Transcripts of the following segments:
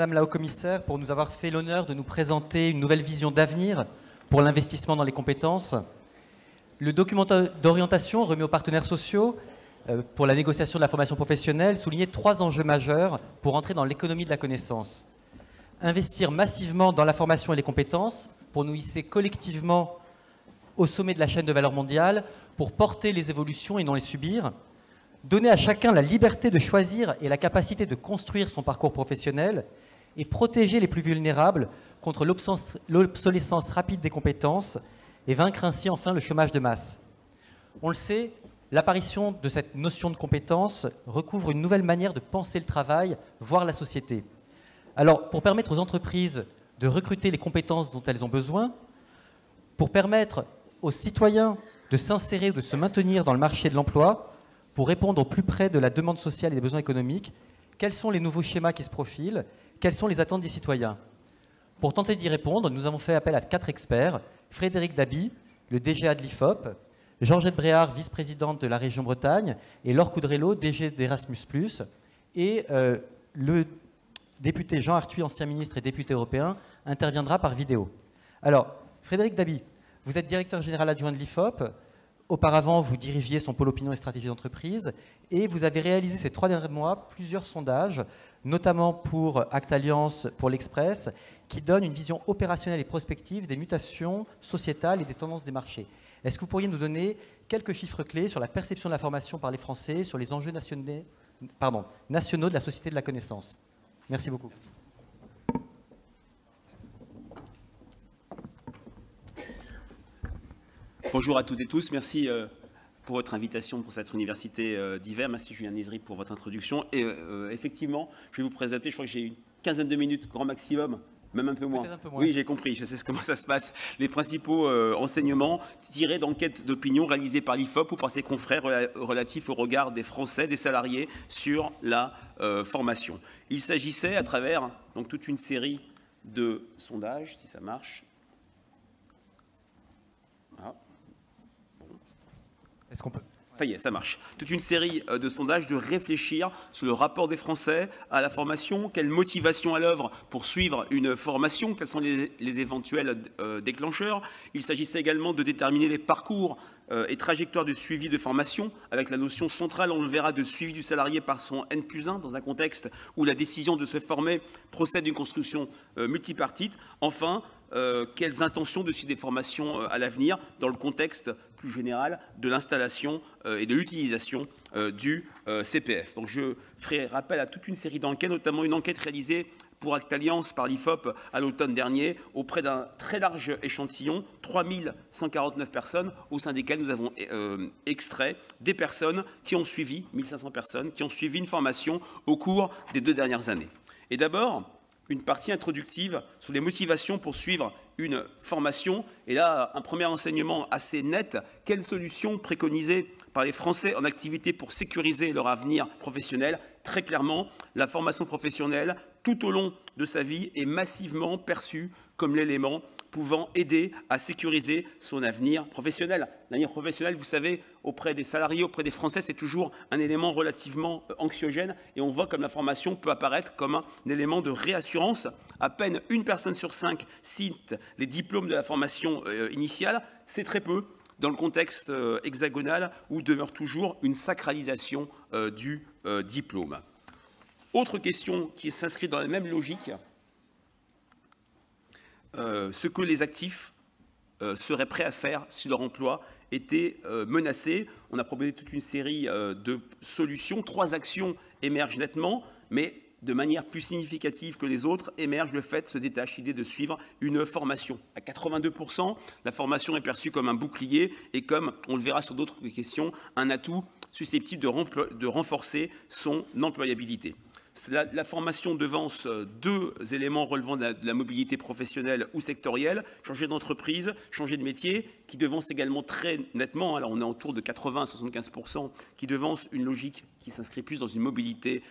Madame la Haut-Commissaire, pour nous avoir fait l'honneur de nous présenter une nouvelle vision d'avenir pour l'investissement dans les compétences. Le document d'orientation remis aux partenaires sociaux pour la négociation de la formation professionnelle soulignait 3 enjeux majeurs pour entrer dans l'économie de la connaissance. Investir massivement dans la formation et les compétences pour nous hisser collectivement au sommet de la chaîne de valeur mondiale, pour porter les évolutions et non les subir. Donner à chacun la liberté de choisir et la capacité de construire son parcours professionnel et protéger les plus vulnérables contre l'obsolescence rapide des compétences et vaincre ainsi enfin le chômage de masse. On le sait, l'apparition de cette notion de compétence recouvre une nouvelle manière de penser le travail, voire la société. Alors, pour permettre aux entreprises de recruter les compétences dont elles ont besoin, pour permettre aux citoyens de s'insérer ou de se maintenir dans le marché de l'emploi, pour répondre au plus près de la demande sociale et des besoins économiques, quels sont les nouveaux schémas qui se profilent? Quelles sont les attentes des citoyens? Pour tenter d'y répondre, nous avons fait appel à 4 experts. Frédéric Dabi, le DGA de l'IFOP, Georgette Bréard, vice-présidente de la région Bretagne, et Laure Coudrello, DG d'Erasmus+, et le député Jean Arthuis, ancien ministre et député européen, interviendra par vidéo. Alors, Frédéric Dabi, vous êtes directeur général adjoint de l'IFOP. Auparavant, vous dirigiez son pôle opinion et stratégie d'entreprise et vous avez réalisé ces 3 derniers mois plusieurs sondages, notamment pour Actalliance, pour l'Express, qui donnent une vision opérationnelle et prospective des mutations sociétales et des tendances des marchés. Est-ce que vous pourriez nous donner quelques chiffres clés sur la perception de la formation par les Français, sur les enjeux nationaux de la société de la connaissance? Merci beaucoup. Merci. Bonjour à toutes et tous, merci pour votre invitation pour cette université d'hiver. Merci Julien Nizri pour votre introduction. Et effectivement, je vais vous présenter, je crois que j'ai une quinzaine de minutes, grand maximum, même un peu moins. Oui, j'ai compris, je sais comment ça se passe. Les principaux enseignements tirés d'enquêtes d'opinion réalisées par l'IFOP ou par ses confrères relatifs au regard des Français, des salariés sur la formation. Il s'agissait à travers donc, toute une série de sondages, si ça marche. Ah. Est-ce qu'on peut... Ça y est, ça marche. Toute une série de sondages, de réfléchir sur le rapport des Français à la formation, quelle motivation à l'œuvre pour suivre une formation, quels sont les éventuels déclencheurs. Il s'agissait également de déterminer les parcours et trajectoires de suivi de formation, avec la notion centrale, on le verra, de suivi du salarié par son N+1, dans un contexte où la décision de se former procède d'une construction multipartite. Enfin, quelles intentions de suivre des formations à l'avenir dans le contexte plus général de l'installation et de l'utilisation du CPF. Donc je ferai rappel à toute une série d'enquêtes, notamment une enquête réalisée pour Actalliance par l'IFOP à l'automne dernier auprès d'un très large échantillon, 3149 personnes, au sein desquelles nous avons extrait des personnes qui ont suivi, 1500 personnes, qui ont suivi une formation au cours des 2 dernières années. Et d'abord, une partie introductive sur les motivations pour suivre une formation. Et là, un premier enseignement assez net. Quelles solutions préconisées par les Français en activité pour sécuriser leur avenir professionnel? Très clairement, la formation professionnelle, tout au long de sa vie, est massivement perçue comme l'élément pouvant aider à sécuriser son avenir professionnel. L'avenir professionnel, vous savez, auprès des salariés, auprès des Français, c'est toujours un élément relativement anxiogène et on voit comme la formation peut apparaître comme un élément de réassurance. À peine 1 personne sur 5 cite les diplômes de la formation initiale, c'est très peu dans le contexte hexagonal où demeure toujours une sacralisation du diplôme. Autre question qui s'inscrit dans la même logique, ce que les actifs seraient prêts à faire si leur emploi était menacé. On a proposé toute une série de solutions. 3 actions émergent nettement, mais de manière plus significative que les autres, émerge le fait, se détache l'idée de suivre une formation. À 82%, la formation est perçue comme un bouclier et comme, on le verra sur d'autres questions, un atout susceptible de renforcer son employabilité. La formation devance 2 éléments relevant de la mobilité professionnelle ou sectorielle, changer d'entreprise, changer de métier, qui devance également très nettement, alors on est autour de 80 à 75%, qui devance une logique qui s'inscrit plus dans une mobilité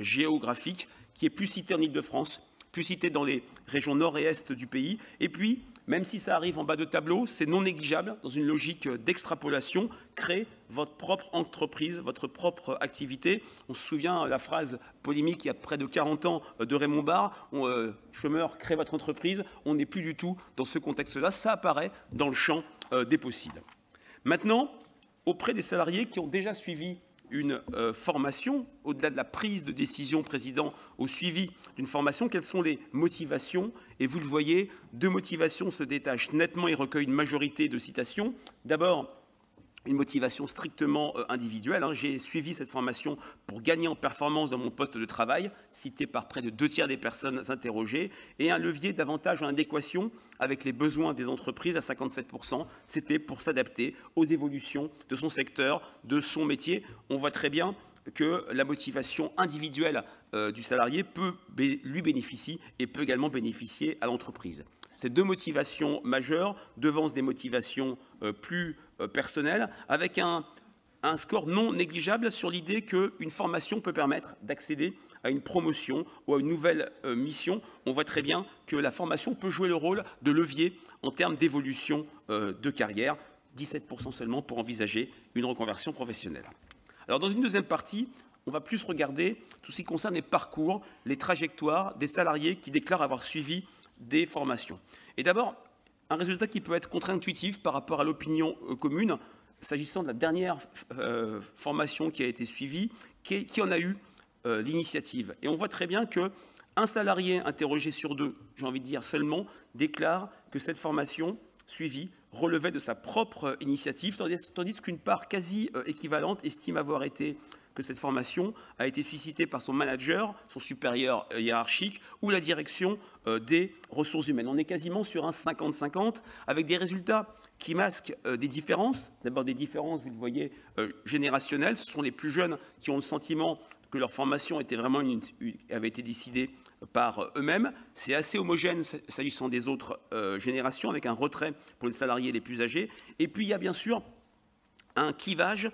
géographique, qui est plus citée en Île-de-France, plus citée dans les régions nord et est du pays, et puis Même si ça arrive en bas de tableau, c'est non négligeable dans une logique d'extrapolation. Créez votre propre entreprise, votre propre activité. On se souvient la phrase polémique il y a près de 40 ans de Raymond Barre, chômeur, créez votre entreprise. On n'est plus du tout dans ce contexte-là. Ça apparaît dans le champ des possibles. Maintenant, auprès des salariés qui ont déjà suivi une formation, au-delà de la prise de décision président au suivi d'une formation, quelles sont les motivations? Et vous le voyez, deux motivations se détachent nettement et recueillent une majorité de citations. D'abord, une motivation strictement individuelle. J'ai suivi cette formation pour gagner en performance dans mon poste de travail, cité par près de 2/3 des personnes interrogées, et un levier davantage en adéquation avec les besoins des entreprises à 57%. C'était pour s'adapter aux évolutions de son secteur, de son métier. On voit très bien que la motivation individuelle du salarié lui bénéficie et peut également bénéficier à l'entreprise. Ces deux motivations majeures devancent des motivations plus personnelles, avec un score non négligeable sur l'idée qu'une formation peut permettre d'accéder à une promotion ou à une nouvelle mission. On voit très bien que la formation peut jouer le rôle de levier en termes d'évolution de carrière, 17% seulement pour envisager une reconversion professionnelle. Alors dans une deuxième partie, on va plus regarder tout ce qui concerne les parcours, les trajectoires des salariés qui déclarent avoir suivi des formations. Et d'abord, un résultat qui peut être contre-intuitif par rapport à l'opinion commune, s'agissant de la dernière formation qui a été suivie, qui en a eu l'initiative. Et on voit très bien qu'un salarié interrogé sur deux, j'ai envie de dire seulement, déclare que cette formation suivie relevait de sa propre initiative, tandis qu'une part quasi équivalente estime avoir été que cette formation a été suscitée par son manager, son supérieur hiérarchique ou la direction des ressources humaines. On est quasiment sur un 50-50 avec des résultats qui masquent des différences. D'abord des différences, vous le voyez, générationnelles. Ce sont les plus jeunes qui ont le sentiment que leur formation était vraiment avait été décidée par eux-mêmes. C'est assez homogène s'agissant des autres générations, avec un retrait pour les salariés les plus âgés. Et puis il y a bien sûr un clivage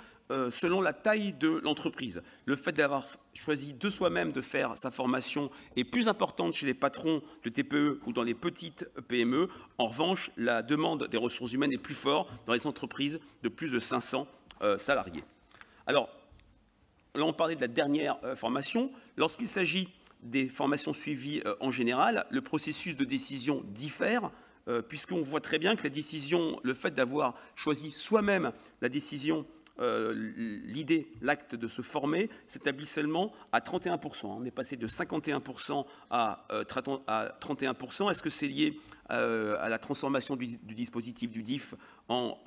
selon la taille de l'entreprise. Le fait d'avoir choisi de soi-même de faire sa formation est plus importante chez les patrons de TPE ou dans les petites PME. En revanche, la demande des ressources humaines est plus forte dans les entreprises de plus de 500 salariés. Alors, là, on parlait de la dernière formation. Lorsqu'il s'agit des formations suivies en général, le processus de décision diffère, puisqu'on voit très bien que la décision, le fait d'avoir choisi soi-même la décision, l'idée, l'acte de se former, s'établit seulement à 31%. On est passé de 51% à 31%. Est-ce que c'est lié à la transformation du dispositif du DIF en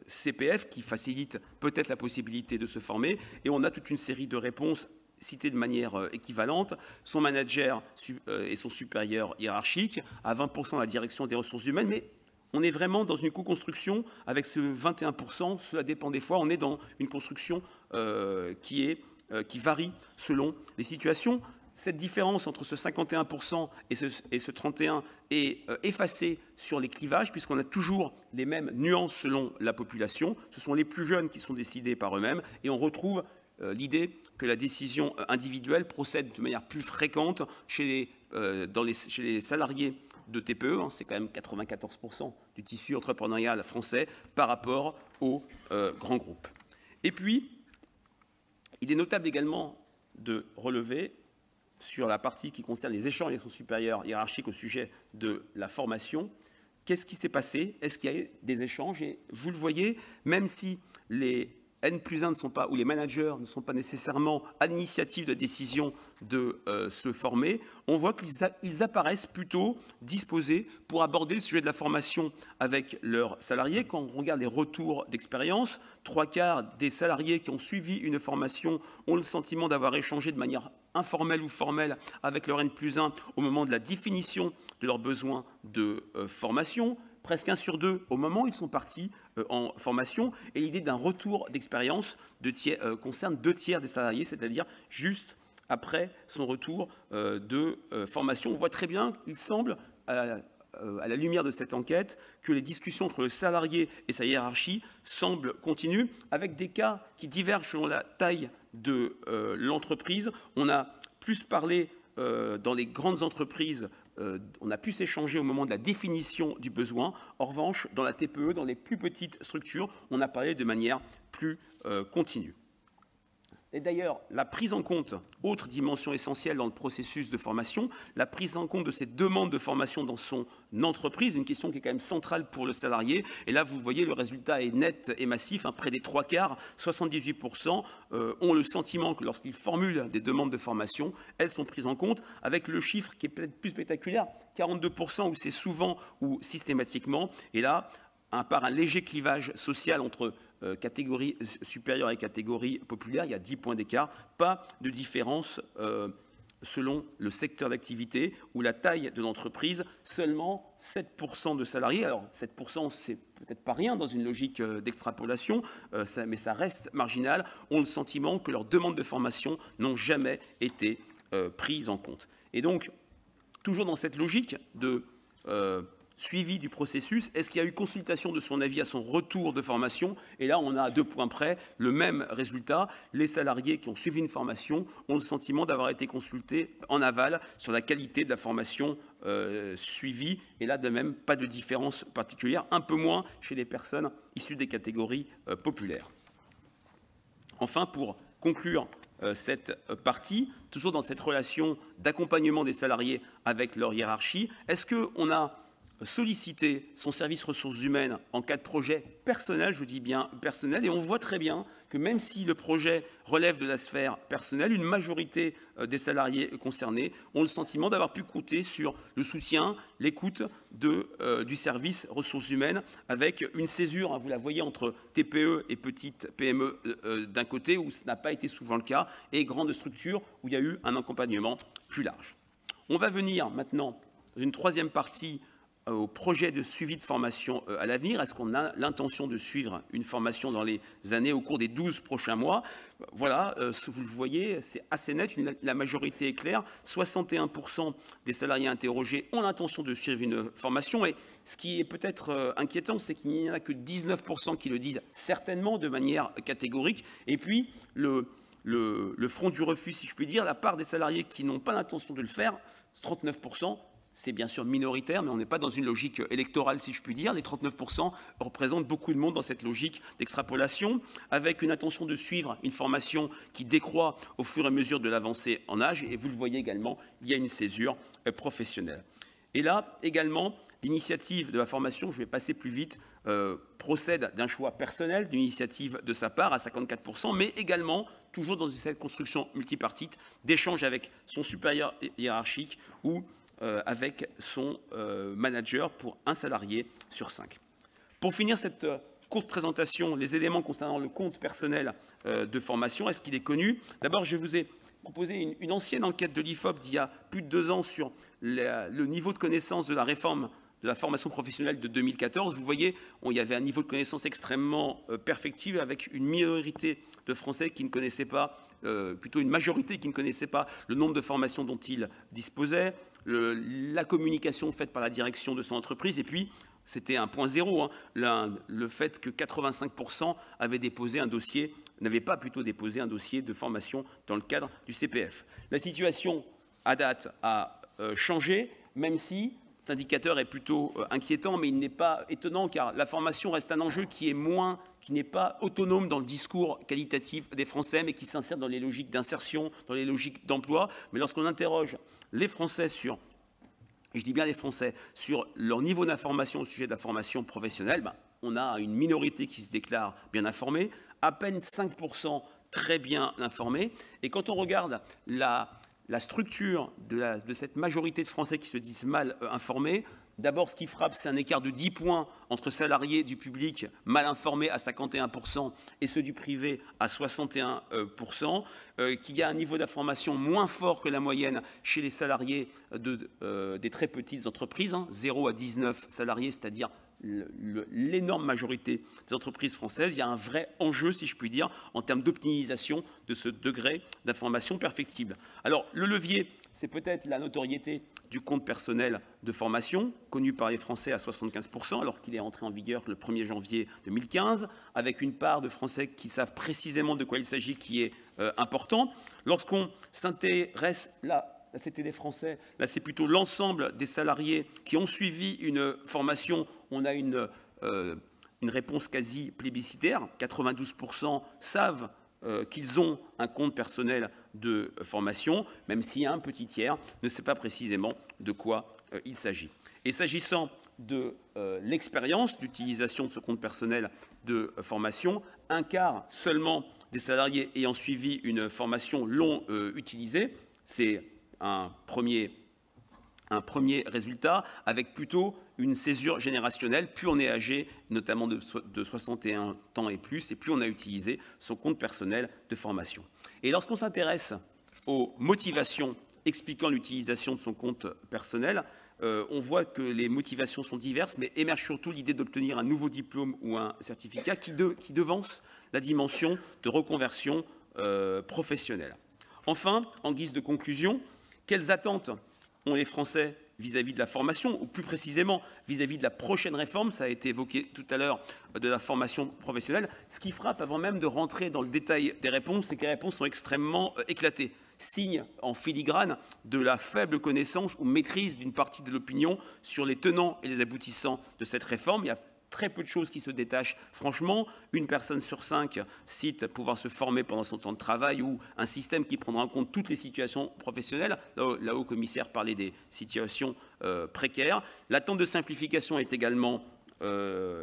CPF qui facilite peut-être la possibilité de se former? Et on a toute une série de réponses citées de manière équivalente. Son manager et son supérieur hiérarchique, à 20% la direction des ressources humaines, mais on est vraiment dans une co-construction avec ce 21%, cela dépend des fois, on est dans une construction qui varie selon les situations. Cette différence entre ce 51% et ce 31% est effacée sur les clivages, puisqu'on a toujours les mêmes nuances selon la population. Ce sont les plus jeunes qui sont décidés par eux-mêmes, et on retrouve l'idée que la décision individuelle procède de manière plus fréquente chez les salariés de TPE, c'est quand même 94% du tissu entrepreneurial français par rapport aux grands groupes. Et puis, il est notable également de relever sur la partie qui concerne les échanges avec son supérieur hiérarchique au sujet de la formation, qu'est-ce qui s'est passé? Est-ce qu'il y a eu des échanges? Et vous le voyez, même si les N+1 ne sont pas, ou les managers ne sont pas nécessairement à l'initiative de décision de se former, on voit qu'ils apparaissent plutôt disposés pour aborder le sujet de la formation avec leurs salariés. Quand on regarde les retours d'expérience, 3/4 des salariés qui ont suivi une formation ont le sentiment d'avoir échangé de manière informelle ou formelle avec leur N+1 au moment de la définition de leurs besoins de formation. Presque 1 sur 2 au moment où ils sont partis en formation. Et l'idée d'un retour d'expérience concerne 2/3 des salariés, c'est-à-dire juste après son retour de formation. On voit très bien, il semble, à la lumière de cette enquête, que les discussions entre le salarié et sa hiérarchie semblent continues, avec des cas qui divergent selon la taille de l'entreprise. On a plus parlé dans les grandes entreprises, on a pu s'échanger au moment de la définition du besoin. En revanche, dans la TPE, dans les plus petites structures, on a parlé de manière plus continue. Et d'ailleurs, la prise en compte, autre dimension essentielle dans le processus de formation, la prise en compte de ces demandes de formation dans son entreprise, une question qui est quand même centrale pour le salarié. Et là, vous voyez, le résultat est net et massif. Près des 3/4, 78% ont le sentiment que lorsqu'ils formulent des demandes de formation, elles sont prises en compte, avec le chiffre qui est peut-être plus spectaculaire, 42% où c'est souvent ou systématiquement. Et là, à part un léger clivage social entre catégorie supérieure et catégorie populaire, il y a 10 points d'écart, pas de différence selon le secteur d'activité ou la taille de l'entreprise, seulement 7% de salariés. Alors 7%, c'est peut-être pas rien dans une logique d'extrapolation, mais ça reste marginal, ont le sentiment que leurs demandes de formation n'ont jamais été prises en compte. Et donc, toujours dans cette logique de suivi du processus, est-ce qu'il y a eu consultation de son avis à son retour de formation? Et là, on a à 2 points près le même résultat. Les salariés qui ont suivi une formation ont le sentiment d'avoir été consultés en aval sur la qualité de la formation suivie. Et là, de même, pas de différence particulière, un peu moins chez les personnes issues des catégories populaires. Enfin, pour conclure cette partie, toujours dans cette relation d'accompagnement des salariés avec leur hiérarchie, est-ce qu'on a solliciter son service ressources humaines en cas de projet personnel, je dis bien personnel, et on voit très bien que même si le projet relève de la sphère personnelle, une majorité des salariés concernés ont le sentiment d'avoir pu compter sur le soutien, l'écoute du service ressources humaines, avec une césure, vous la voyez, entre TPE et petites PME d'un côté, où ce n'a pas été souvent le cas, et grandes structures, où il y a eu un accompagnement plus large. On va venir maintenant, dans une troisième partie, au projet de suivi de formation à l'avenir. Est-ce qu'on a l'intention de suivre une formation dans les années, au cours des 12 prochains mois? Voilà, vous le voyez, c'est assez net, la majorité est claire. 61% des salariés interrogés ont l'intention de suivre une formation. Et ce qui est peut-être inquiétant, c'est qu'il n'y en a que 19% qui le disent certainement de manière catégorique. Et puis, le front du refus, si je puis dire, la part des salariés qui n'ont pas l'intention de le faire, 39%. C'est bien sûr minoritaire, mais on n'est pas dans une logique électorale, si je puis dire. Les 39% représentent beaucoup de monde dans cette logique d'extrapolation, avec une intention de suivre une formation qui décroît au fur et à mesure de l'avancée en âge. Et vous le voyez également, il y a une césure professionnelle. Et là, également, l'initiative de la formation, je vais passer plus vite, procède d'un choix personnel, d'une initiative de sa part à 54%, mais également, toujours dans cette construction multipartite, d'échanges avec son supérieur hiérarchique ou avec son manager pour un salarié sur 5. Pour finir cette courte présentation, les éléments concernant le compte personnel de formation, est-ce qu'il est connu? D'abord, je vous ai proposé une ancienne enquête de l'IFOP d'il y a plus de 2 ans sur le niveau de connaissance de la réforme de la formation professionnelle de 2014. Vous voyez, il y avait un niveau de connaissance extrêmement perfectible, avec une minorité de Français qui ne connaissaient pas, plutôt une majorité qui ne connaissait pas le nombre de formations dont ils disposaient, la communication faite par la direction de son entreprise, et puis c'était un point zéro, le fait que 85% avaient déposé un dossier, n'avaient pas plutôt déposé un dossier de formation dans le cadre du CPF. La situation à date a changé, même si cet indicateur est plutôt inquiétant, mais il n'est pas étonnant, car la formation reste un enjeu qui n'est pas autonome dans le discours qualitatif des Français, mais qui s'insère dans les logiques d'insertion, dans les logiques d'emploi. Mais lorsqu'on interroge les Français sur, et je dis bien les Français, sur leur niveau d'information au sujet de la formation professionnelle, on a une minorité qui se déclare bien informée, à peine 5% très bien informés. Et quand on regarde la structure de cette majorité de Français qui se disent mal informés, d'abord, ce qui frappe, c'est un écart de 10 points entre salariés du public mal informés à 51% et ceux du privé à 61%, qu'il y a un niveau d'information moins fort que la moyenne chez les salariés des très petites entreprises, 0 à 19 salariés, c'est-à-dire l'énorme majorité des entreprises françaises. Il y a un vrai enjeu, si je puis dire, en termes d'optimisation de ce degré d'information perfectible. Alors, le levier, c'est peut-être la notoriété du compte personnel de formation, connu par les Français à 75%, alors qu'il est entré en vigueur le 1er janvier 2015, avec une part de Français qui savent précisément de quoi il s'agit qui est important. Lorsqu'on s'intéresse là, là c'était des Français, là c'est plutôt l'ensemble des salariés qui ont suivi une formation. On a une réponse quasi plébiscitaire, 92% savent qu'ils ont un compte personnel de formation, même si un petit tiers ne sait pas précisément de quoi il s'agit. Et s'agissant de l'expérience d'utilisation de ce compte personnel de formation, un quart seulement des salariés ayant suivi une formation l'ont utilisé. C'est un premier résultat, avec plutôt une césure générationnelle. Plus on est âgé, notamment de 61 ans et plus, et plus on a utilisé son compte personnel de formation. Et lorsqu'on s'intéresse aux motivations expliquant l'utilisation de son compte personnel, on voit que les motivations sont diverses, mais émerge surtout l'idée d'obtenir un nouveau diplôme ou un certificat qui devance la dimension de reconversion professionnelle. Enfin, en guise de conclusion, quelles attentes ont les Français vis-à-vis de la formation, ou plus précisément vis-à-vis de la prochaine réforme, ça a été évoqué tout à l'heure, de la formation professionnelle. Ce qui frappe, avant même de rentrer dans le détail des réponses, c'est que les réponses sont extrêmement éclatées, signe en filigrane de la faible connaissance ou maîtrise d'une partie de l'opinion sur les tenants et les aboutissants de cette réforme. Il y a très peu de choses qui se détachent. Franchement, une personne sur 5 cite pouvoir se former pendant son temps de travail, ou un système qui prendra en compte toutes les situations professionnelles. La haut-commissaire parlait des situations précaires. L'attente de simplification est également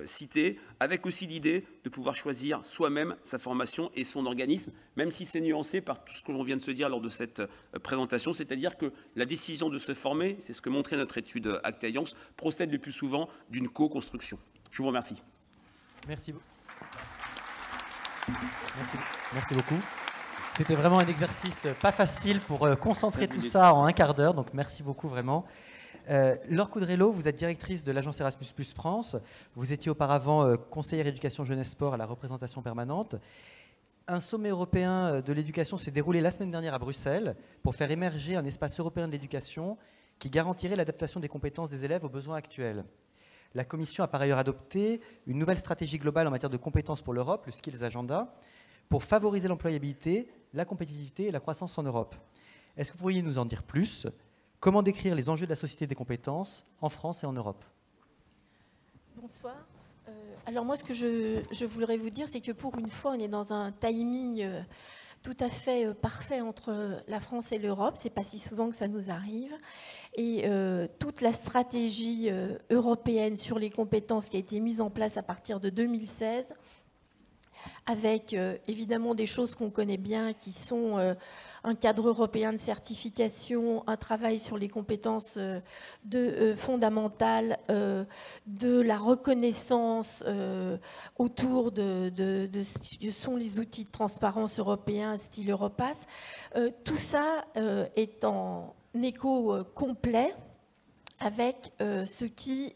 citée, avec aussi l'idée de pouvoir choisir soi-même sa formation et son organisme, même si c'est nuancé par tout ce que l'on vient de se dire lors de cette présentation, c'est-à-dire que la décision de se former, c'est ce que montrait notre étude Acte-Alliance, procède le plus souvent d'une co-construction. Je vous remercie. Merci beaucoup. C'était vraiment un exercice pas facile pour concentrer tout ça en un quart d'heure, donc merci beaucoup vraiment. Laure Coudrello, vous êtes directrice de l'agence Erasmus+ France. Vous étiez auparavant conseillère éducation jeunesse sport à la représentation permanente. Un sommet européen de l'éducation s'est déroulé la semaine dernière à Bruxelles pour faire émerger un espace européen de l'éducation qui garantirait l'adaptation des compétences des élèves aux besoins actuels. La Commission a par ailleurs adopté une nouvelle stratégie globale en matière de compétences pour l'Europe, le Skills Agenda, pour favoriser l'employabilité, la compétitivité et la croissance en Europe. Est-ce que vous pourriez nous en dire plus ? Comment décrire les enjeux de la société des compétences en France et en Europe ? Bonsoir. Alors moi, ce que je voudrais vous dire, c'est que pour une fois, on est dans un timing tout à fait parfait entre la France et l'Europe. C'est pas si souvent que ça nous arrive. Et toute la stratégie européenne sur les compétences qui a été mise en place à partir de 2016, avec évidemment des choses qu'on connaît bien, qui sont un cadre européen de certification, un travail sur les compétences fondamentales, de la reconnaissance autour de ce que sont les outils de transparence européens, style Europass. Tout ça est en écho complet avec ce qui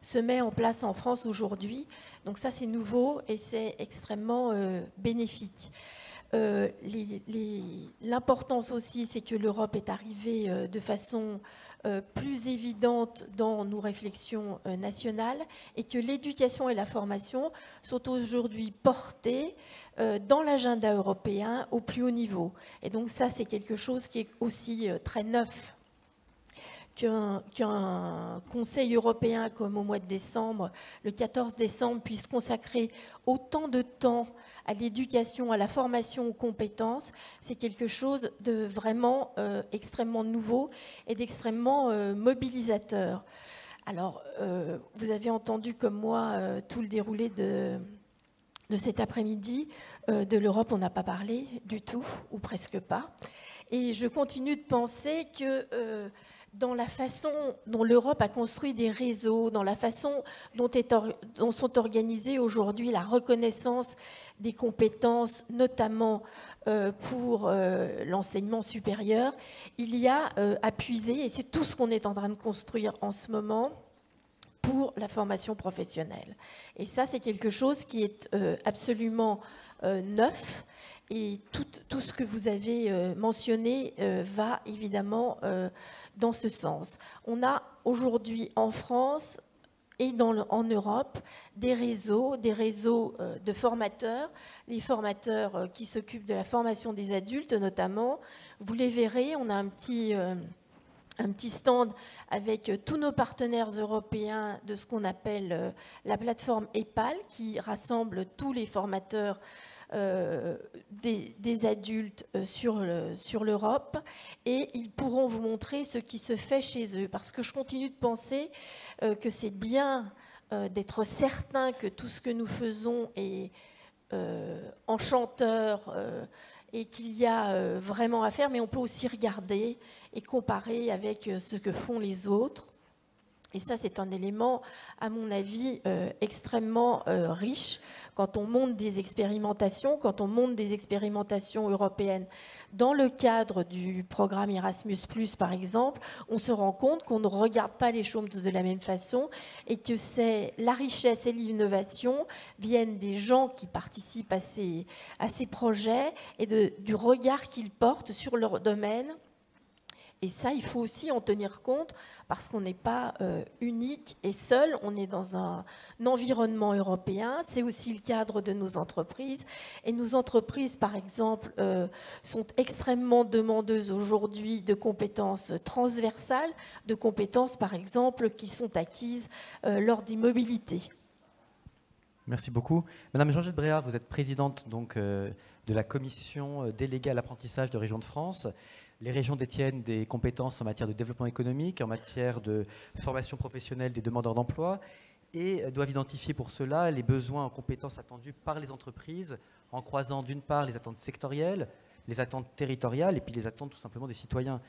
se met en place en France aujourd'hui. Donc ça, c'est nouveau et c'est extrêmement bénéfique. L'importance aussi, c'est que l'Europe est arrivée de façon plus évidente dans nos réflexions nationales et que l'éducation et la formation sont aujourd'hui portées dans l'agenda européen au plus haut niveau. Et donc ça, c'est quelque chose qui est aussi très neuf. Qu'un Conseil européen comme au mois de décembre, le 14 décembre, puisse consacrer autant de temps à l'éducation, à la formation, aux compétences, c'est quelque chose de vraiment extrêmement nouveau et d'extrêmement mobilisateur. Alors, vous avez entendu comme moi tout le déroulé de cet après-midi. De l'Europe, on n'a pas parlé du tout, ou presque pas. Et je continue de penser que dans la façon dont l'Europe a construit des réseaux, dans la façon dont sont organisées aujourd'hui la reconnaissance des compétences, notamment pour l'enseignement supérieur, il y a à puiser, et c'est tout ce qu'on est en train de construire en ce moment, pour la formation professionnelle. Et ça, c'est quelque chose qui est absolument neuf. Et tout ce que vous avez mentionné va évidemment dans ce sens. On a aujourd'hui en France et en Europe des réseaux de formateurs, les formateurs qui s'occupent de la formation des adultes notamment. Vous les verrez, on a un petit stand avec tous nos partenaires européens de ce qu'on appelle la plateforme EPAL, qui rassemble tous les formateurs des adultes sur l'Europe, et ils pourront vous montrer ce qui se fait chez eux, parce que je continue de penser que c'est bien d'être certain que tout ce que nous faisons est enchanteur et qu'il y a vraiment à faire, mais on peut aussi regarder et comparer avec ce que font les autres. Et ça, c'est un élément, à mon avis, extrêmement riche quand on monte des expérimentations, européennes. Dans le cadre du programme Erasmus+, par exemple, on se rend compte qu'on ne regarde pas les choses de la même façon et que la richesse et l'innovation viennent des gens qui participent à ces projets et du regard qu'ils portent sur leur domaine. Et ça, il faut aussi en tenir compte parce qu'on n'est pas unique et seul. On est dans un environnement européen. C'est aussi le cadre de nos entreprises. Et nos entreprises, par exemple, sont extrêmement demandeuses aujourd'hui de compétences transversales, de compétences, par exemple, qui sont acquises lors des mobilités. Merci beaucoup. Madame Georgette Bréard, vous êtes présidente donc, de la commission déléguée à l'apprentissage de Région de France. Les régions détiennent des compétences en matière de développement économique, en matière de formation professionnelle des demandeurs d'emploi et doivent identifier pour cela les besoins en compétences attendus par les entreprises en croisant d'une part les attentes sectorielles, les attentes territoriales et puis les attentes tout simplement des citoyens.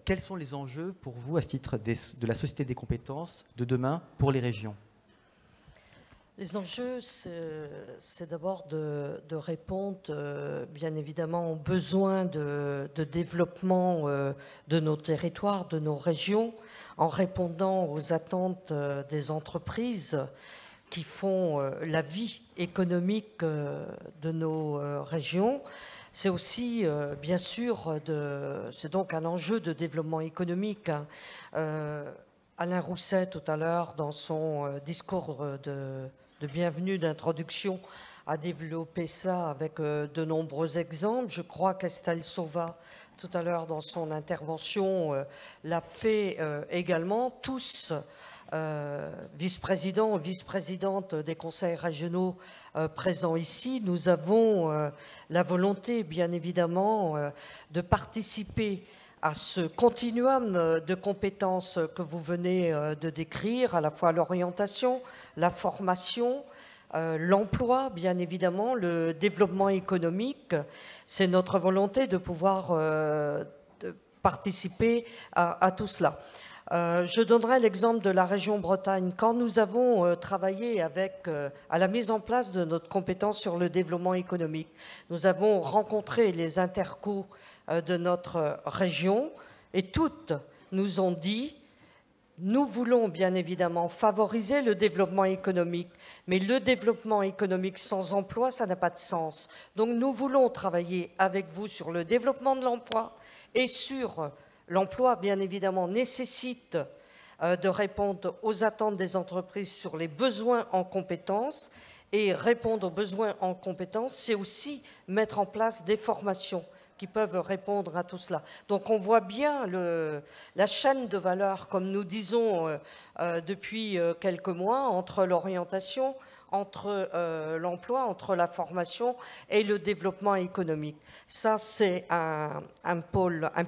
Quels sont les enjeux pour vous à ce titre de la société des compétences de demain pour les régions ? Les enjeux, c'est d'abord de répondre, bien évidemment, aux besoins de développement de nos territoires, de nos régions, en répondant aux attentes des entreprises qui font la vie économique de nos régions. C'est aussi, bien sûr, c'est donc un enjeu de développement économique. Alain Rousset, tout à l'heure, dans son discours de bienvenue, d'introduction, a développé ça avec de nombreux exemples. Je crois qu'Estelle Sauva, tout à l'heure, dans son intervention, l'a fait également. Tous, vice-présidents, vice-présidentes des conseils régionaux présents ici, nous avons la volonté, bien évidemment, de participer à ce continuum de compétences que vous venez de décrire, à la fois l'orientation, la formation, l'emploi, bien évidemment, le développement économique. C'est notre volonté de pouvoir participer à tout cela. Je donnerai l'exemple de la région Bretagne. Quand nous avons travaillé à la mise en place de notre compétence sur le développement économique, nous avons rencontré les intercos de notre région et toutes nous ont dit: nous voulons bien évidemment favoriser le développement économique, mais le développement économique sans emploi, ça n'a pas de sens. Donc nous voulons travailler avec vous sur le développement de l'emploi et sur l'emploi, bien évidemment, nécessite de répondre aux attentes des entreprises sur les besoins en compétences. Et répondre aux besoins en compétences, c'est aussi mettre en place des formations qui peuvent répondre à tout cela. Donc on voit bien la chaîne de valeur, comme nous disons depuis quelques mois, entre l'orientation, entre l'emploi, entre la formation et le développement économique. Ça, c'est un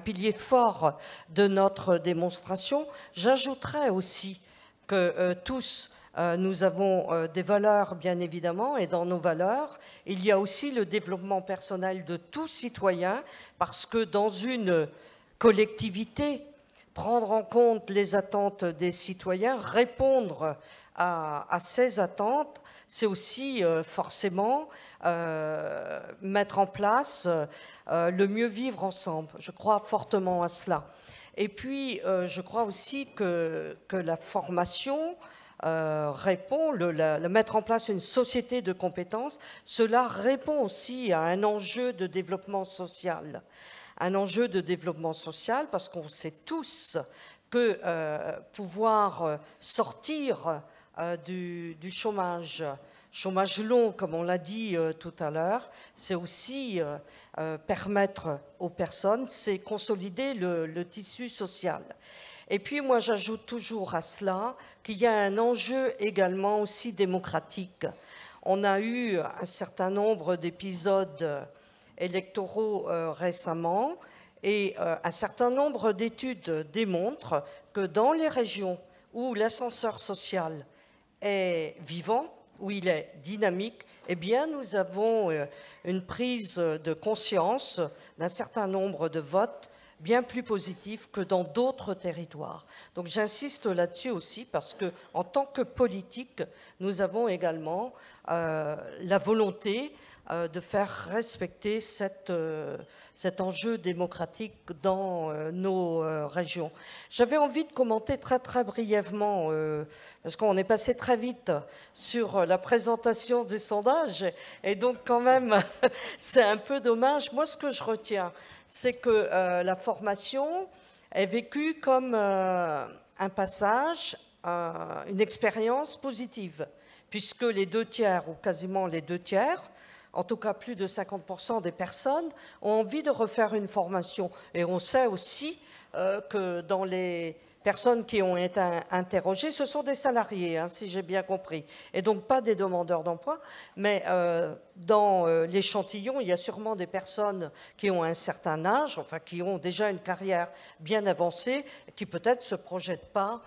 pilier fort de notre démonstration. J'ajouterais aussi que tous, nous avons des valeurs, bien évidemment, et dans nos valeurs, il y a aussi le développement personnel de tout citoyen, parce que dans une collectivité, prendre en compte les attentes des citoyens, répondre à ces attentes, c'est aussi forcément mettre en place le mieux vivre ensemble. Je crois fortement à cela. Et puis, je crois aussi que la formation répond, mettre en place une société de compétences, cela répond aussi à un enjeu de développement social. Un enjeu de développement social parce qu'on sait tous que pouvoir sortir du chômage long, comme on l'a dit tout à l'heure, c'est aussi permettre aux personnes, c'est consolider le tissu social. Et puis moi j'ajoute toujours à cela qu'il y a un enjeu également aussi démocratique. On a eu un certain nombre d'épisodes électoraux récemment et un certain nombre d'études démontrent que dans les régions où l'ascenseur social est vivant, où il est dynamique, eh bien nous avons une prise de conscience d'un certain nombre de votes bien plus positifs que dans d'autres territoires. Donc j'insiste là-dessus aussi parce que en tant que politique, nous avons également la volonté de faire respecter cet enjeu démocratique dans nos régions. J'avais envie de commenter très brièvement, parce qu'on est passé très vite sur la présentation des sondages, et donc quand même, c'est un peu dommage. Moi, ce que je retiens, c'est que la formation est vécue comme un passage, une expérience positive, puisque les 2/3, ou quasiment les 2/3, en tout cas plus de 50% des personnes ont envie de refaire une formation. Et on sait aussi que dans les personnes qui ont été interrogées, ce sont des salariés, hein, si j'ai bien compris, et donc pas des demandeurs d'emploi, mais dans l'échantillon, il y a sûrement des personnes qui ont un certain âge, enfin qui ont déjà une carrière bien avancée, qui peut-être ne se projettent pas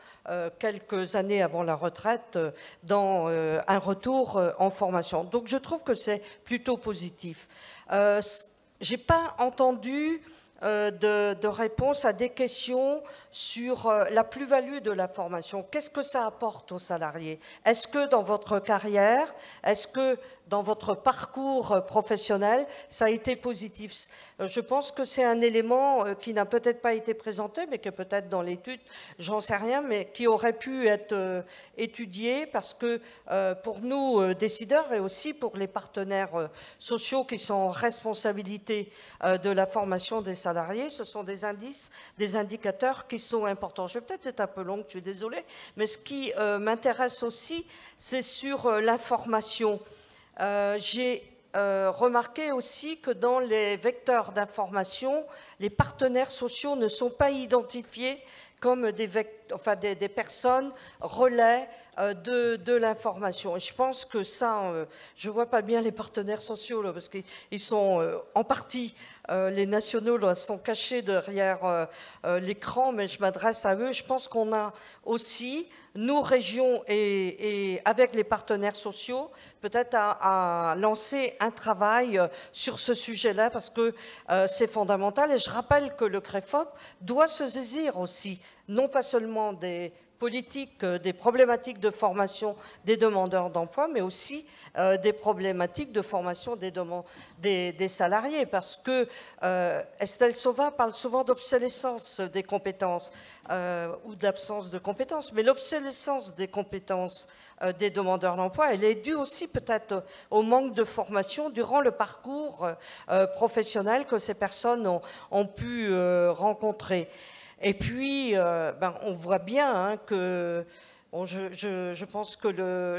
quelques années avant la retraite dans un retour en formation. Donc je trouve que c'est plutôt positif. J'ai pas entendu de réponse à des questions sur la plus-value de la formation. Qu'est-ce que ça apporte aux salariés? Est-ce que dans votre carrière, est-ce que dans votre parcours professionnel, ça a été positif? Je pense que c'est un élément qui n'a peut-être pas été présenté, mais que peut-être dans l'étude, j'en sais rien, mais qui aurait pu être étudié, parce que pour nous, décideurs, et aussi pour les partenaires sociaux qui sont en responsabilité de la formation des salariés, ce sont des indices, des indicateurs qui sont importants. Je vais peut-être être un peu longue, je suis désolée, mais ce qui m'intéresse aussi, c'est sur l'information. J'ai remarqué aussi que dans les vecteurs d'information, les partenaires sociaux ne sont pas identifiés comme des personnes relais de l'information. Et je pense que ça, je ne vois pas bien les partenaires sociaux, là, parce qu'ils sont en partie, les nationaux là, sont cachés derrière l'écran, mais je m'adresse à eux. Je pense qu'on a aussi, nous, régions et avec les partenaires sociaux, peut-être à lancer un travail sur ce sujet-là, parce que c'est fondamental. Et je rappelle que le CREFOP doit se saisir aussi, non pas seulement des politiques, des problématiques de formation des demandeurs d'emploi, mais aussi des problématiques de formation des salariés, parce que Estelle Sauva parle souvent d'obsolescence des compétences ou d'absence de compétences, mais l'obsolescence des compétences des demandeurs d'emploi, elle est due aussi peut-être au manque de formation durant le parcours professionnel que ces personnes ont pu rencontrer. Et puis, on voit bien hein, que, bon, je pense que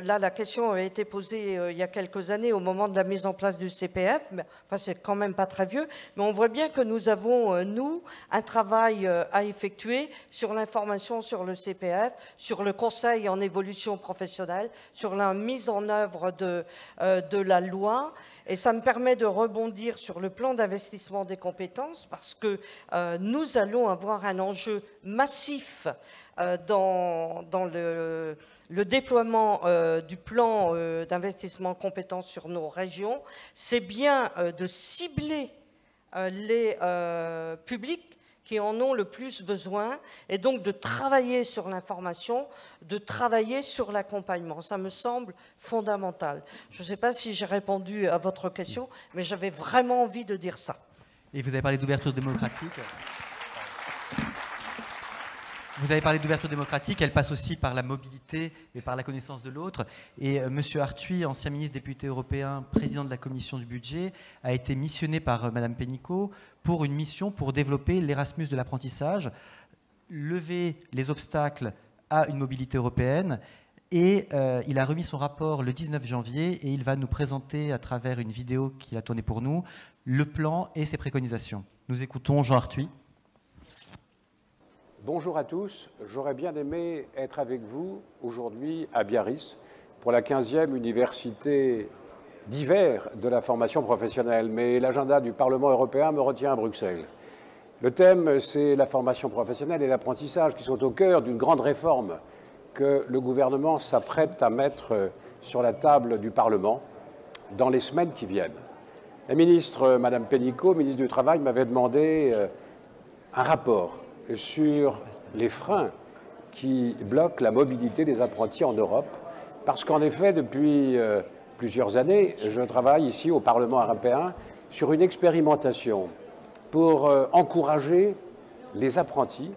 là, la question a été posée il y a quelques années au moment de la mise en place du CPF, mais enfin, c'est quand même pas très vieux, mais on voit bien que nous avons, nous, un travail à effectuer sur l'information sur le CPF, sur le conseil en évolution professionnelle, sur la mise en œuvre de la loi. Et ça me permet de rebondir sur le plan d'investissement des compétences, parce que nous allons avoir un enjeu massif dans le déploiement du plan d'investissement compétences sur nos régions. C'est bien de cibler les publics qui en ont le plus besoin, et donc de travailler sur l'information, de travailler sur l'accompagnement. Ça me semble fondamental. Je ne sais pas si j'ai répondu à votre question, mais j'avais vraiment envie de dire ça. Et vous avez parlé d'ouverture démocratique. Vous avez parlé d'ouverture démocratique, elle passe aussi par la mobilité et par la connaissance de l'autre. Et M. Arthuis, ancien ministre député européen, président de la commission du budget, a été missionné par Mme Pénicaud pour une mission pour développer l'Erasmus de l'apprentissage. lever les obstacles à une mobilité européenne. Et il a remis son rapport le 19 janvier et il va nous présenter à travers une vidéo qu'il a tournée pour nous le plan et ses préconisations. Nous écoutons Jean Arthuis. Bonjour à tous, j'aurais bien aimé être avec vous aujourd'hui à Biarritz pour la 15e université d'hiver de la formation professionnelle, mais l'agenda du Parlement européen me retient à Bruxelles. Le thème, c'est la formation professionnelle et l'apprentissage qui sont au cœur d'une grande réforme que le gouvernement s'apprête à mettre sur la table du Parlement dans les semaines qui viennent. La ministre, Madame Pénicaud, ministre du Travail, m'avait demandé un rapport sur les freins qui bloquent la mobilité des apprentis en Europe, parce qu'en effet, depuis plusieurs années, je travaille ici au Parlement européen sur une expérimentation pour encourager les apprentis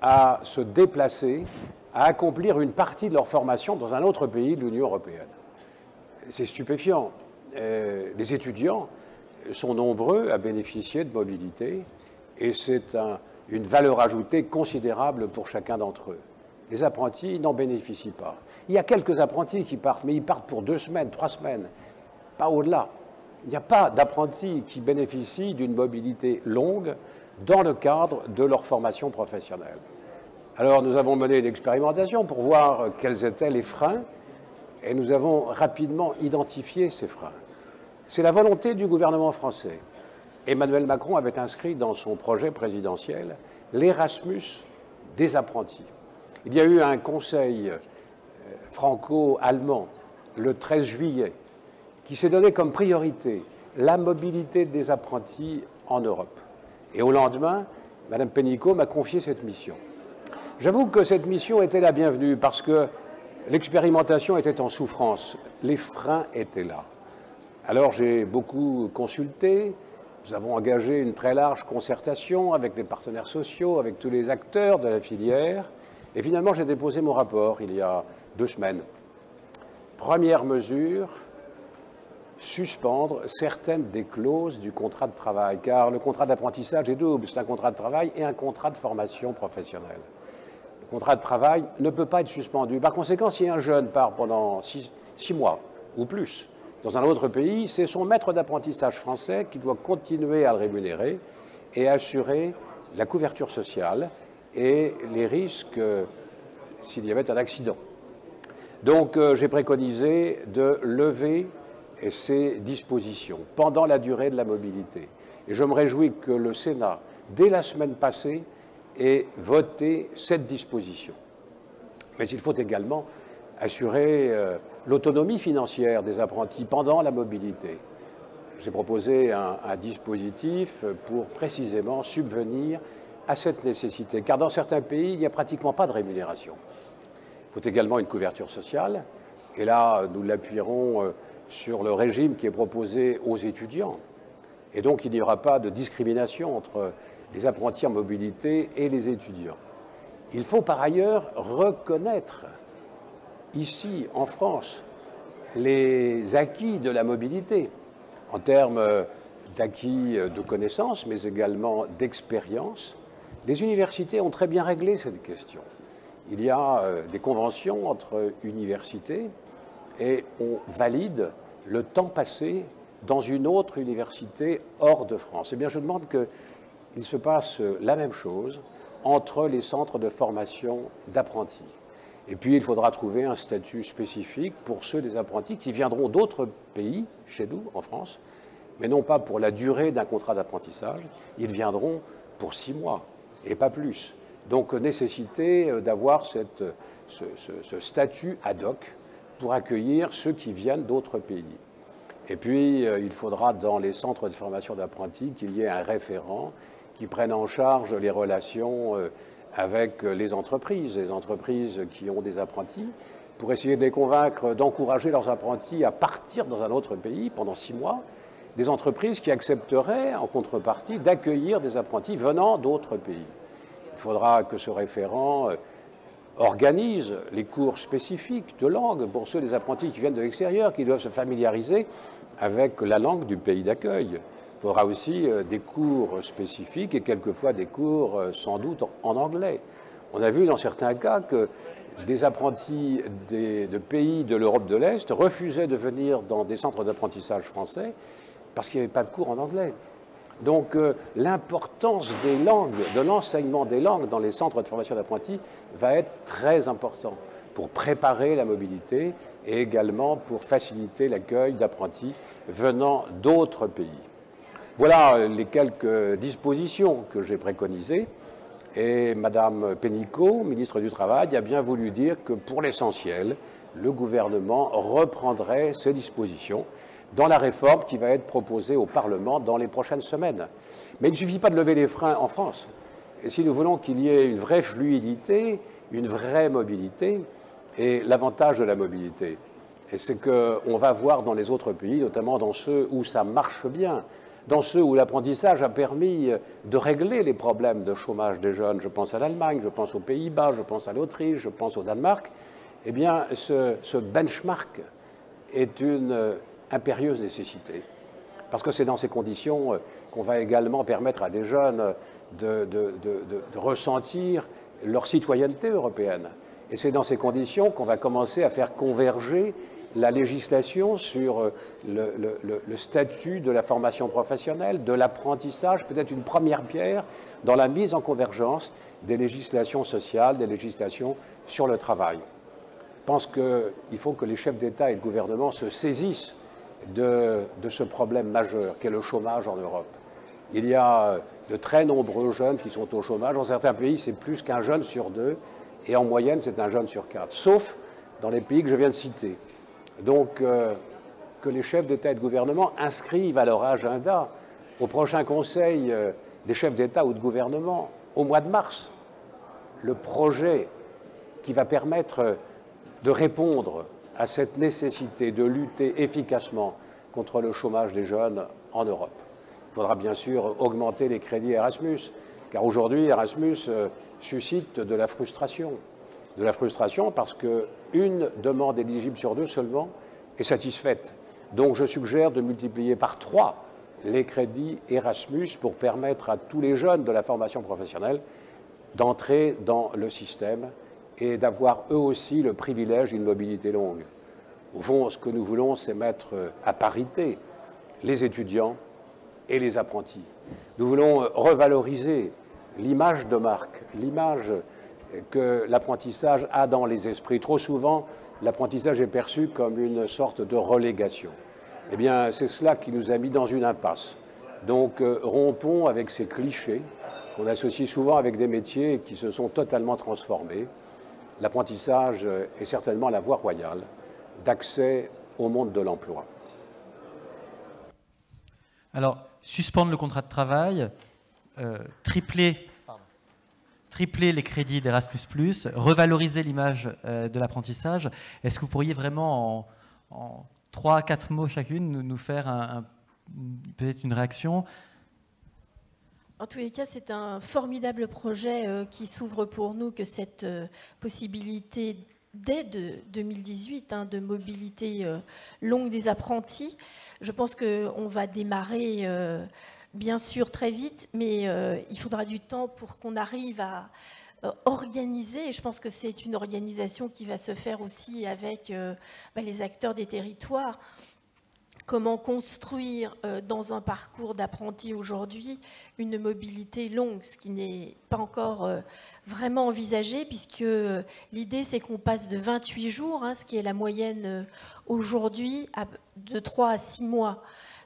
à se déplacer, à accomplir une partie de leur formation dans un autre pays de l'Union européenne. C'est stupéfiant. Les étudiants sont nombreux à bénéficier de mobilité et c'est une valeur ajoutée considérable pour chacun d'entre eux. Les apprentis n'en bénéficient pas. Il y a quelques apprentis qui partent, mais ils partent pour 2 semaines, 3 semaines, pas au-delà. Il n'y a pas d'apprentis qui bénéficient d'une mobilité longue dans le cadre de leur formation professionnelle. Alors nous avons mené une expérimentation pour voir quels étaient les freins et nous avons rapidement identifié ces freins. C'est la volonté du gouvernement français. Emmanuel Macron avait inscrit dans son projet présidentiel l'Erasmus des apprentis. Il y a eu un conseil franco-allemand le 13 juillet qui s'est donné comme priorité la mobilité des apprentis en Europe. Et au lendemain, Mme Pénicaud m'a confié cette mission. J'avoue que cette mission était la bienvenue parce que l'expérimentation était en souffrance, les freins étaient là. Alors j'ai beaucoup consulté, nous avons engagé une très large concertation avec les partenaires sociaux, avec tous les acteurs de la filière, et finalement j'ai déposé mon rapport il y a 2 semaines. Première mesure, suspendre certaines des clauses du contrat de travail, car le contrat d'apprentissage est double, c'est un contrat de travail et un contrat de formation professionnelle. Le contrat de travail ne peut pas être suspendu. Par conséquent, si un jeune part pendant 6 mois ou plus dans un autre pays, c'est son maître d'apprentissage français qui doit continuer à le rémunérer et assurer la couverture sociale et les risques s'il y avait un accident. Donc j'ai préconisé de lever ces dispositions pendant la durée de la mobilité. Et je me réjouis que le Sénat, dès la semaine passée, ait voté cette disposition. Mais il faut également assurer l'autonomie financière des apprentis pendant la mobilité. J'ai proposé un dispositif pour précisément subvenir à cette nécessité, car dans certains pays, il n'y a pratiquement pas de rémunération. Il faut également une couverture sociale, et là, nous l'appuierons sur le régime qui est proposé aux étudiants. Et donc, il n'y aura pas de discrimination entre les apprentis en mobilité et les étudiants. Il faut par ailleurs reconnaître ici, en France, les acquis de la mobilité, en termes d'acquis de connaissances, mais également d'expérience. Les universités ont très bien réglé cette question. Il y a des conventions entre universités et on valide le temps passé dans une autre université hors de France. Eh bien, je demande qu'il se passe la même chose entre les centres de formation d'apprentis. Et puis, il faudra trouver un statut spécifique pour ceux des apprentis qui viendront d'autres pays, chez nous, en France, mais non pas pour la durée d'un contrat d'apprentissage. Ils viendront pour 6 mois, et pas plus. Donc, nécessité d'avoir ce statut ad hoc pour accueillir ceux qui viennent d'autres pays. Et puis, il faudra, dans les centres de formation d'apprentis, qu'il y ait un référent qui prenne en charge les relations avec les entreprises qui ont des apprentis, pour essayer de les convaincre d'encourager leurs apprentis à partir dans un autre pays pendant 6 mois, des entreprises qui accepteraient, en contrepartie, d'accueillir des apprentis venant d'autres pays. Il faudra que ce référent organise les cours spécifiques de langue pour ceux des apprentis qui viennent de l'extérieur, qui doivent se familiariser avec la langue du pays d'accueil. Il faudra aussi des cours spécifiques et quelquefois des cours sans doute en anglais On a vu dans certains cas que des apprentis de pays de l'Europe de l'Est refusaient de venir dans des centres d'apprentissage français parce qu'il n'y avait pas de cours en anglais. Donc l'importance des langues, de l'enseignement des langues dans les centres de formation d'apprentis va être très important pour préparer la mobilité et également pour faciliter l'accueil d'apprentis venant d'autres pays. Voilà les quelques dispositions que j'ai préconisées. Et Mme Pénicaud, ministre du Travail, a bien voulu dire que pour l'essentiel, le gouvernement reprendrait ces dispositions dans la réforme qui va être proposée au Parlement dans les prochaines semaines. Mais il ne suffit pas de lever les freins en France. Et si nous voulons qu'il y ait une vraie fluidité, une vraie mobilité, et l'avantage de la mobilité, et c'est qu'on va voir dans les autres pays, notamment dans ceux où ça marche bien, dans ceux où l'apprentissage a permis de régler les problèmes de chômage des jeunes, je pense à l'Allemagne, je pense aux Pays-Bas, je pense à l'Autriche, je pense au Danemark, eh bien ce benchmark est une impérieuse nécessité. Parce que c'est dans ces conditions qu'on va également permettre à des jeunes de ressentir leur citoyenneté européenne. Et c'est dans ces conditions qu'on va commencer à faire converger la législation sur le statut de la formation professionnelle, de l'apprentissage, peut-être une première pierre dans la mise en convergence des législations sociales, des législations sur le travail. Je pense qu'il faut que les chefs d'État et de gouvernement se saisissent de ce problème majeur qu'est le chômage en Europe. Il y a de très nombreux jeunes qui sont au chômage. Dans certains pays, c'est plus qu'un jeune sur deux, et en moyenne, c'est un jeune sur quatre, sauf dans les pays que je viens de citer. Donc, que les chefs d'État et de gouvernement inscrivent à leur agenda, au prochain Conseil des chefs d'État ou de gouvernement, au mois de mars, le projet qui va permettre de répondre à cette nécessité de lutter efficacement contre le chômage des jeunes en Europe. Il faudra bien sûr augmenter les crédits Erasmus, car aujourd'hui, Erasmus suscite de la frustration. De la frustration parce qu'une demande éligible sur deux seulement est satisfaite. Donc je suggère de multiplier par 3 les crédits Erasmus pour permettre à tous les jeunes de la formation professionnelle d'entrer dans le système et d'avoir eux aussi le privilège d'une mobilité longue. Au fond, ce que nous voulons, c'est mettre à parité les étudiants et les apprentis. Nous voulons revaloriser l'image de marque, l'image que l'apprentissage a dans les esprits. Trop souvent, l'apprentissage est perçu comme une sorte de relégation. Eh bien, c'est cela qui nous a mis dans une impasse. Donc, rompons avec ces clichés qu'on associe souvent avec des métiers qui se sont totalement transformés. L'apprentissage est certainement la voie royale d'accès au monde de l'emploi. Alors, suspendre le contrat de travail, tripler les crédits d'Erasmus+, revaloriser l'image de l'apprentissage. Est-ce que vous pourriez vraiment, en 3 à 4 mots chacune, nous faire peut-être une réaction ? En tous les cas, c'est un formidable projet qui s'ouvre pour nous, que cette possibilité dès 2018 de mobilité longue des apprentis. Je pense qu'on va démarrer bien sûr très vite, mais il faudra du temps pour qu'on arrive à organiser, et je pense que c'est une organisation qui va se faire aussi avec les acteurs des territoires. Comment construire dans un parcours d'apprenti aujourd'hui une mobilité longue, ce qui n'est pas encore vraiment envisagé, puisque l'idée c'est qu'on passe de 28 jours, ce qui est la moyenne aujourd'hui, de 3 à 6 mois.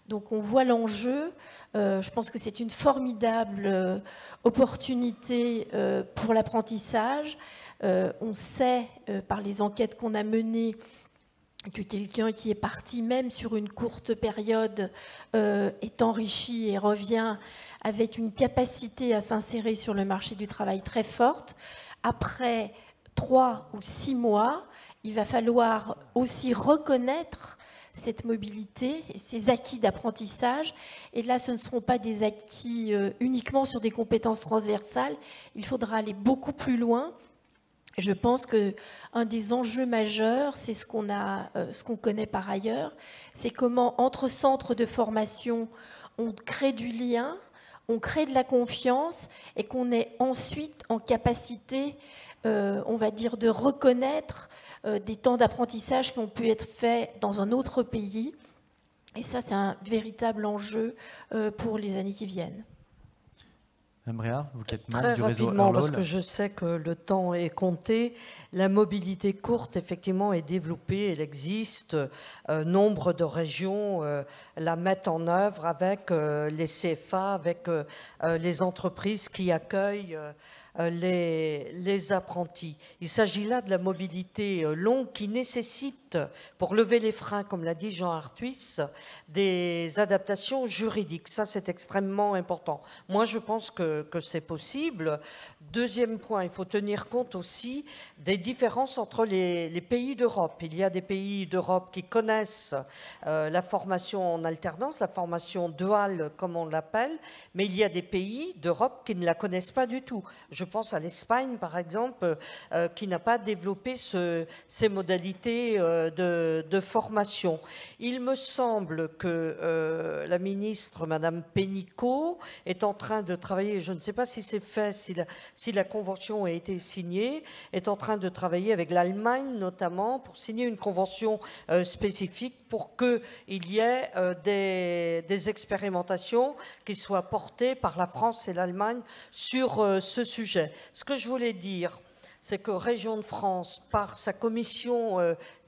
Donc on voit l'enjeu. Je pense que c'est une formidable opportunité pour l'apprentissage. On sait par les enquêtes qu'on a menées que quelqu'un qui est parti même sur une courte période est enrichi et revient avec une capacité à s'insérer sur le marché du travail très forte. Après 3 ou 6 mois, il va falloir aussi reconnaître cette mobilité, ces acquis d'apprentissage. Et là, ce ne seront pas des acquis uniquement sur des compétences transversales. Il faudra aller beaucoup plus loin. Je pense qu'un des enjeux majeurs, c'est ce qu'on connaît par ailleurs, c'est comment, entre centres de formation, on crée du lien, on crée de la confiance et qu'on est ensuite en capacité, on va dire, de reconnaître des temps d'apprentissage qui ont pu être faits dans un autre pays. Et ça, c'est un véritable enjeu pour les années qui viennent. Mme Réard, vous qui êtes membre Très du réseau rapidement, parce Earlhall. que je sais que le temps est compté. La mobilité courte, effectivement, est développée. Elle existe. Nombre de régions la mettent en œuvre avec les CFA, avec les entreprises qui accueillent les apprentis. Il s'agit là de la mobilité longue qui nécessite, pour lever les freins, comme l'a dit Jean Arthuis, des adaptations juridiques. Ça, c'est extrêmement important. Moi, je pense que c'est possible. Deuxième point, il faut tenir compte aussi des différences entre les pays d'Europe. Il y a des pays d'Europe qui connaissent la formation en alternance, la formation duale, comme on l'appelle, mais il y a des pays d'Europe qui ne la connaissent pas du tout. Je pense à l'Espagne, par exemple, qui n'a pas développé ces modalités de formation. Il me semble que la ministre, Madame Pénicaud, est en train de travailler, je ne sais pas si c'est fait, si la convention a été signée, est en train de travailler avec l'Allemagne, notamment, pour signer une convention spécifique pour qu'il y ait des expérimentations qui soient portées par la France et l'Allemagne sur ce sujet. Ce que je voulais dire, c'est que Région de France, par sa commission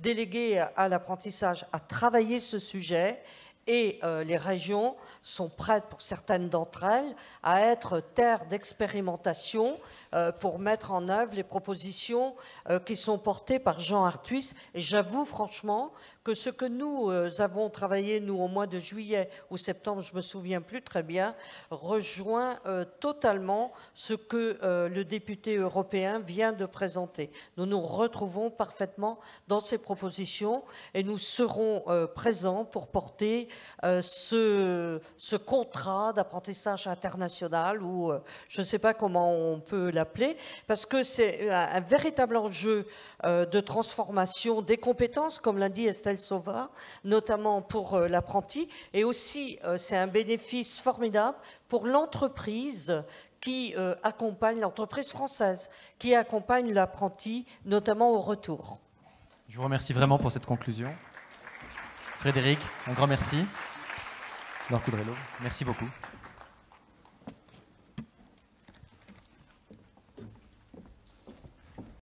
déléguée à l'apprentissage, a travaillé ce sujet et les régions sont prêtes, pour certaines d'entre elles, à être terre d'expérimentation pour mettre en œuvre les propositions qui sont portées par Jean Arthuis. Et j'avoue franchement que ce que nous avons travaillé, nous, au mois de juillet ou septembre, je ne me souviens plus très bien, rejoint totalement ce que le député européen vient de présenter. Nous nous retrouvons parfaitement dans ces propositions et nous serons présents pour porter ce contrat d'apprentissage international, ou je ne sais pas comment on peut l'appeler, parce que c'est un véritable enjeu de transformation des compétences, comme l'a dit Estelle Sauvat, notamment pour l'apprenti, et aussi c'est un bénéfice formidable pour l'entreprise qui accompagne, l'entreprise française, qui accompagne l'apprenti, notamment au retour. Je vous remercie vraiment pour cette conclusion. Frédéric, un grand merci. Laure Coudrelot, merci beaucoup.